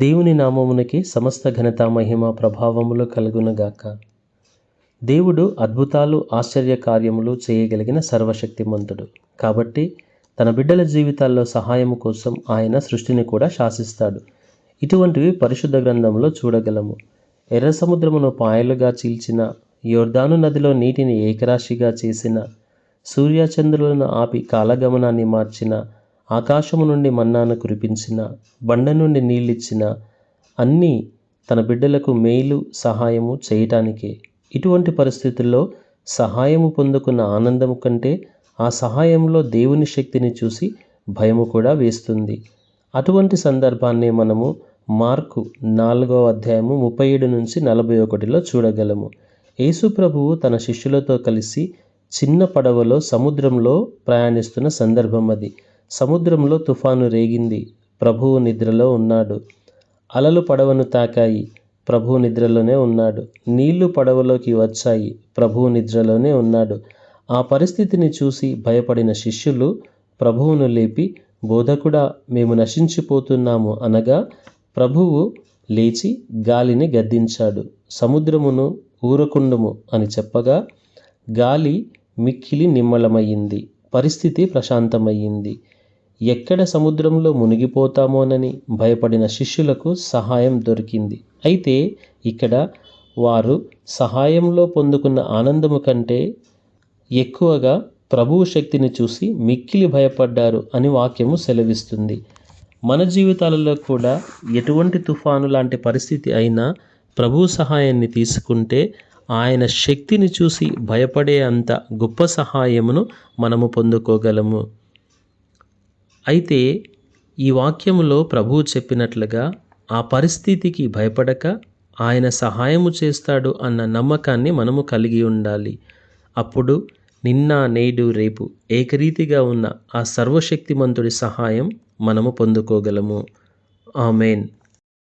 దేవుని నామమునికి సమస్త ఘనత మహిమ ప్రభావములు కలుగునుగాక. దేవుడు అద్భుతాలు ఆశ్చర్య కార్యములు చేయగలిగిన సర్వశక్తిమంతుడు. కాబట్టి తన బిడ్డల జీవితాల్లో సహాయము కోసం ఆయన సృష్టిని కూడా శాసిస్తాడు. ఇటువంటివి పరిశుద్ధ గ్రంథంలో చూడగలము. ఎర్ర సముద్రమును పాయలుగా చీల్చిన, యోర్దాను నదిలో నీటిని ఏకరాశిగా చేసిన, సూర్యచంద్రులను ఆపి కాలగమనాన్ని మార్చిన, ఆకాశము నుండి మన్నాను కురిపించిన, బండ నుండి నీళ్ళిచ్చిన, అన్నీ తన బిడ్డలకు మేలు సహాయము చేయటానికే. ఇటువంటి పరిస్థితుల్లో సహాయము పొందుకున్న ఆనందము కంటే ఆ సహాయంలో దేవుని శక్తిని చూసి భయము కూడా వేస్తుంది. అటువంటి సందర్భాన్ని మనము మార్కు 4వ అధ్యాయము 37 నుంచి 41లో చూడగలము. యేసు ప్రభువు తన శిష్యులతో కలిసి చిన్న పడవలో సముద్రంలో ప్రయాణిస్తున్న సందర్భం అది. సముద్రంలో తుఫాను రేగింది. ప్రభువు నిద్రలో ఉన్నాడు. అలలు పడవను తాకాయి. ప్రభువు నిద్రలోనే ఉన్నాడు. నీళ్లు పడవలోకి వచ్చాయి. ప్రభువు నిద్రలోనే ఉన్నాడు. ఆ పరిస్థితిని చూసి భయపడిన శిష్యులు ప్రభువును లేపి, బోధకుడా, మేము నశించిపోతున్నాము అనగా ప్రభువు లేచి గాలిని గద్దించాడు. సముద్రమును ఊరకుండుము అని చెప్పగా గాలి మిక్కిలి నిమ్మళమయ్యింది. పరిస్థితి ప్రశాంతమయ్యింది. ఎక్కడ సముద్రంలో మునిగిపోతామోనని భయపడిన శిష్యులకు సహాయం దొరికింది. అయితే ఇక్కడ వారు సహాయంలో పొందుకున్న ఆనందము కంటే ఎక్కువగా ప్రభువు శక్తిని చూసి మిక్కిలి భయపడ్డారు అని వాక్యము సెలవిస్తుంది. మన జీవితాలలో కూడా ఎటువంటి తుఫాను లాంటి పరిస్థితి అయినా ప్రభువు సహాయాన్ని తీసుకుంటే ఆయన శక్తిని చూసి భయపడే అంత గొప్ప సహాయమును మనము పొందుకోగలము. అయితే ఈ వాక్యములో ప్రభువు చెప్పినట్లుగా ఆ పరిస్థితికి భయపడక ఆయన సహాయము చేస్తాడు అన్న నమ్మకాన్ని మనము కలిగి ఉండాలి. అప్పుడు నిన్న, నేడు, రేపు ఏకరీతిగా ఉన్న ఆ సర్వశక్తిమంతుడి సహాయం మనము పొందుకోగలము. ఆమేన్.